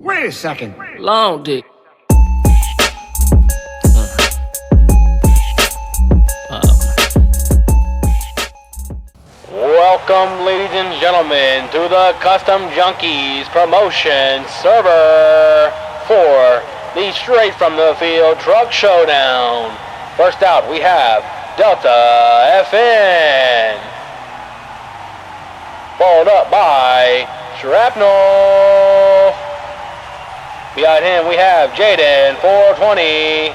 Wait a second. Long dick. Welcome, ladies and gentlemen, to the Custom Junkies promotion server for the Straight from the Field Truck Showdown. First out, we have Delta FN, followed up by Shrapnel. Behind him, we have Jaden 420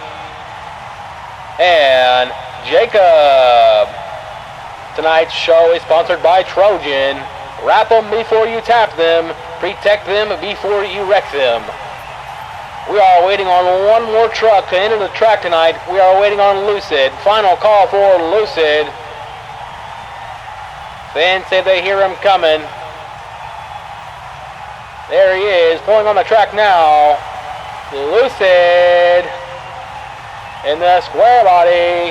and Jacob. Tonight's show is sponsored by Trojan. Wrap them before you tap them. Protect them before you wreck them. We are waiting on one more truck to enter the track tonight. We are waiting on Lucid. Final call for Lucid. Fans say they hear him coming. There he is, pulling on the track now. Lucid in the square body.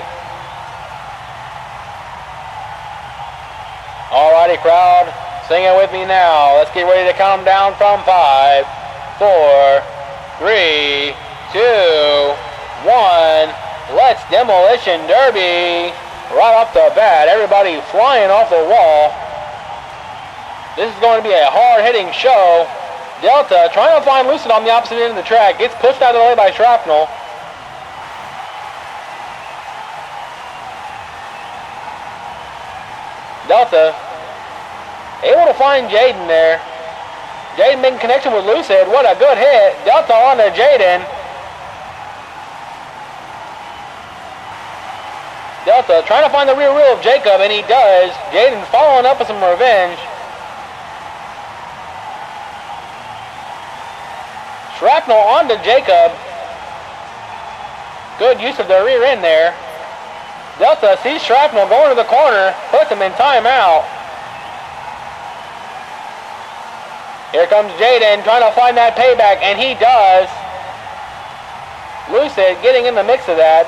Alrighty, crowd, sing it with me now. Let's get ready to count them down from 5, 4, 3, 2, 1. Let's Demolition Derby. Right off the bat, everybody flying off the wall. This is going to be a hard-hitting show. Delta trying to find Lucid on the opposite end of the track. Gets pushed out of the way by Shrapnel. Delta able to find Jaden there. Jaden making connection with Lucid. What a good hit. Delta on to Jaden. Delta trying to find the rear wheel of Jacob, and he does. Jaden following up with some revenge. Shrapnel on to Jacob. Good use of the rear end there. Delta sees Shrapnel going to the corner, puts him in timeout. Here comes Jaden trying to find that payback, and he does. Lucid getting in the mix of that.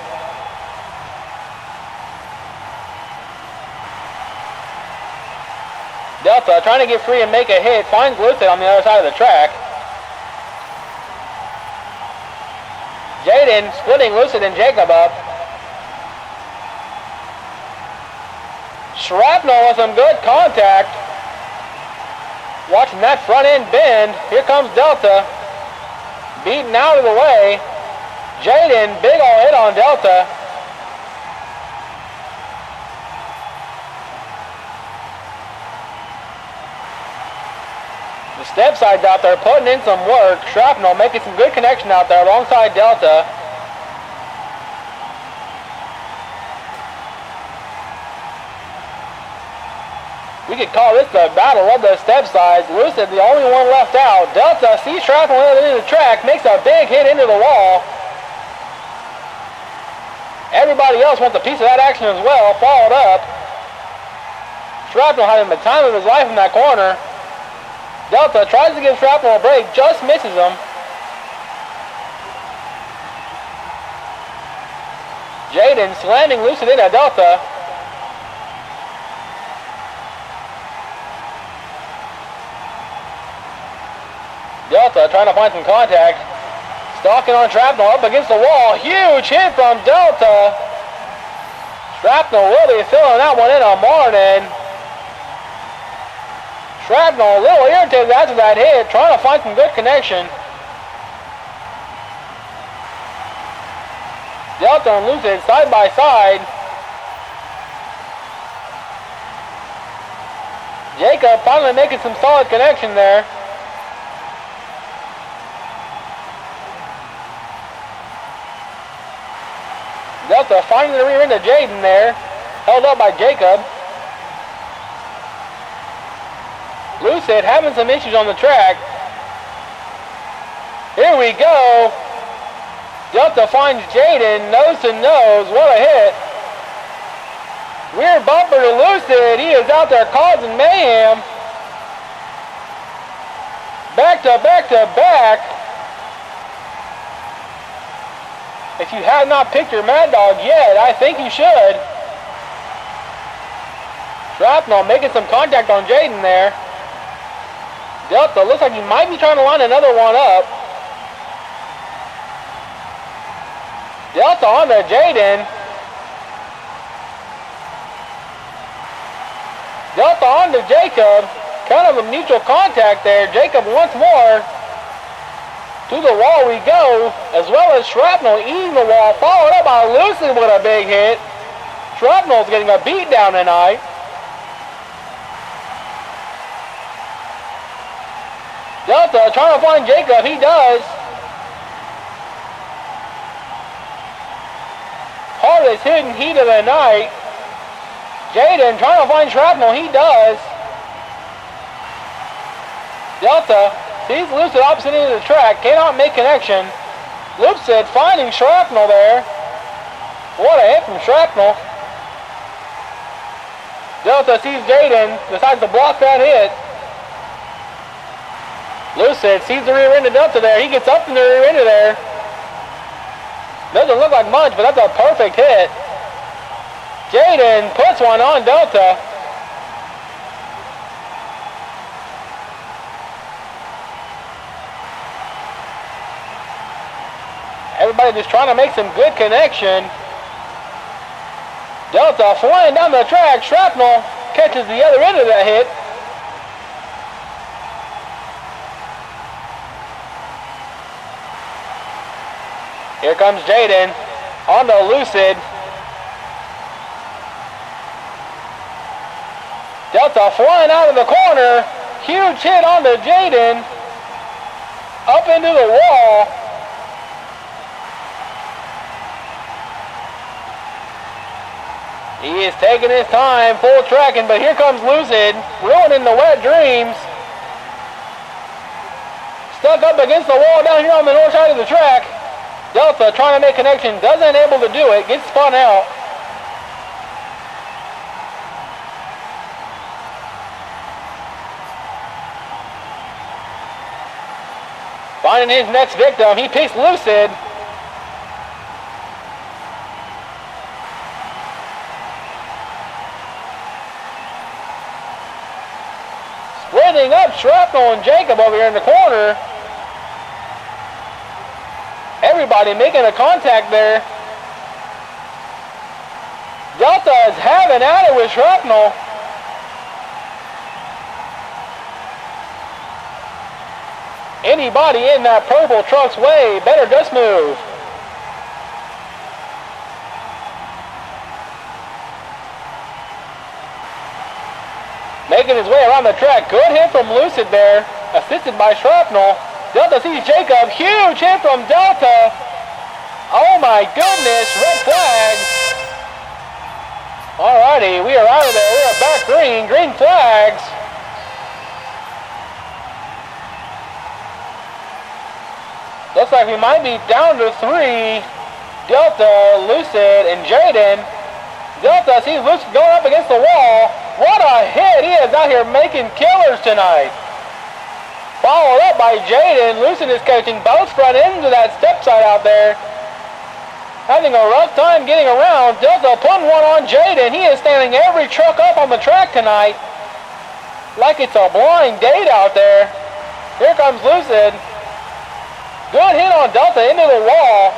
Delta trying to get free and make a hit, finds Lucid on the other side of the track. Jaden splitting Lucid and Jacob up. Shrapnel with some good contact. Watching that front end bend. Here comes Delta. Beaten out of the way. Jaden, big ol' hit on Delta. The step side's out there putting in some work. Shrapnel making some good connection out there alongside Delta. We could call this the battle of the step sides. Lucid, the only one left out. Delta sees Shrapnel into the track, makes a big hit into the wall. Everybody else wants a piece of that action as well, followed up. Shrapnel having the time of his life in that corner. Delta tries to give Shrapnel a break, just misses him. Jaden slamming Lucid into Delta. Delta trying to find some contact. Stalking on Shrapnel up against the wall. Huge hit from Delta. Shrapnel will be filling that one in a morning. Shrapnel a little irritated after that hit, trying to find some good connection. Delta and Lucid side by side. Jacob finally making some solid connection there. Delta finding the rear end of Jaden there. Held up by Jacob. Lucid having some issues on the track. Here we go. Delta finds Jaden nose to nose. What a hit. Rear bumper to Lucid. He is out there causing mayhem. Back to back to back. If you have not picked your Mad Dog yet, I think you should. Shrapnel making some contact on Jaden there. Delta looks like he might be trying to line another one up. Delta on to Jaden. Delta on to Jacob. Kind of a mutual contact there. Jacob once more. To the wall we go. As well as Shrapnel eating the wall. Followed up by Lucy with a big hit. Shrapnel's getting a beat down tonight. Delta trying to find Jacob. He does. Hardest hitting heat of the night. Jaden trying to find Shrapnel. He does. Delta sees Lucid opposite end of the track. Cannot make connection. Lucid finding Shrapnel there. What a hit from Shrapnel. Delta sees Jaden. Decides to block that hit. Lucid sees the rear end of Delta there. He gets up in the rear end of there. Doesn't look like much, but that's a perfect hit. Jaden puts one on Delta. Everybody just trying to make some good connection. Delta flying down the track. Shrapnel catches the other end of that hit. Here comes Jaden on to Lucid. Delta flying out of the corner. Huge hit on to Jaden. Up into the wall. He is taking his time, full tracking, but here comes Lucid, ruining the wet dreams. Stuck up against the wall down here on the north side of the track. Delta trying to make connection, doesn't able to do it, gets spun out. Finding his next victim, he picks Lucid. Sprinting up Shrapnel and Jacob over here in the corner. Everybody making a contact there. Delta is having at it with Shrapnel. Anybody in that purple truck's way better just move. Making his way around the track. Good hit from Lucid there. Assisted by Shrapnel. Delta sees Jacob. Huge hit from Delta. Oh my goodness. Red flag. Alrighty. We are out of there. We are back green. Green flags. Looks like we might be down to 3. Delta, Lucid, and Jaden. Delta sees Lucid going up against the wall. What a hit. He is out here making killers tonight. Followed up by Jaden. Lucid is catching both front ends of that step side out there. Having a rough time getting around. Delta putting one on Jaden. He is standing every truck up on the track tonight. Like it's a blind date out there. Here comes Lucid. Good hit on Delta into the wall.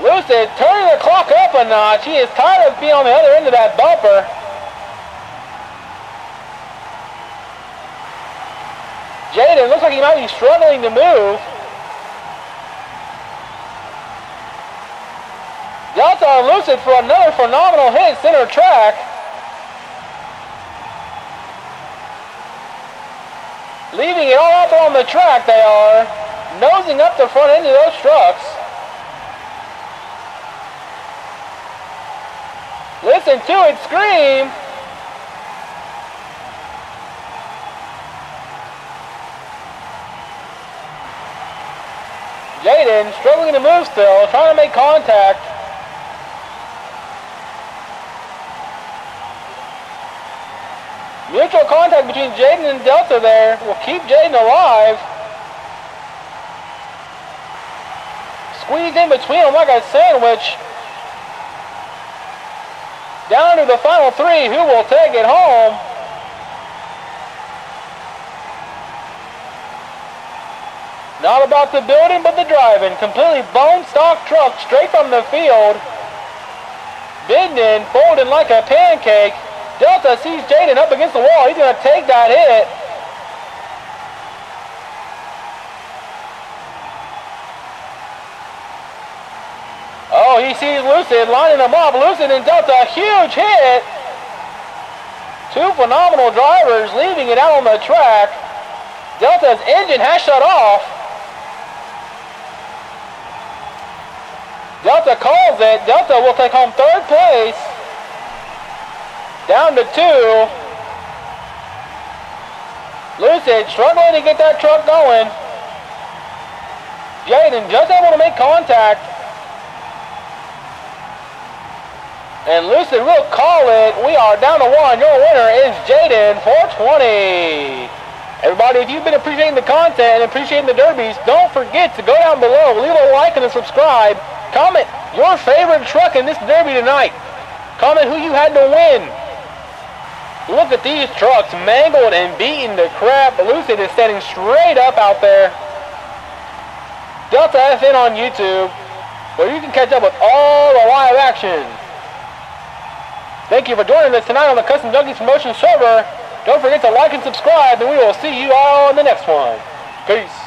Lucid turning the clock up a notch. He is tired of being on the other end of that bumper. Jaden looks like he might be struggling to move. Delta and Lucid for another phenomenal hit center track. Leaving it all out there on the track, they are. Nosing up the front end of those trucks. Listen to it scream. Jaden struggling to move still, trying to make contact. Mutual contact between Jaden and Delta there will keep Jaden alive. Squeezed in between them like a sandwich. Down to the final 3, who will take it home? Not about the building, but the driving. Completely Bonestock truck straight from the field. Bending, folding like a pancake. Delta sees Jaden up against the wall. He's going to take that hit. Oh, he sees Lucid lining them up. Lucid and Delta, huge hit. Two phenomenal drivers leaving it out on the track. Delta's engine has shut off. Delta calls it. Delta will take home third place. Down to 2. Lucid struggling to get that truck going. Jaden just able to make contact. And Lucid will call it. We are down to 1. Your winner is Jaden 420. Everybody, if you've been appreciating the content and appreciating the derbies, don't forget to go down below, leave a like and a subscribe. Comment your favorite truck in this derby tonight. Comment who you had to win. Look at these trucks mangled and beaten to crap. Lucid is standing straight up out there. Delta FN on YouTube, where you can catch up with all the live action. Thank you for joining us tonight on the Custom Junkies Promotion server. Don't forget to like and subscribe, and we will see you all in the next one. Peace.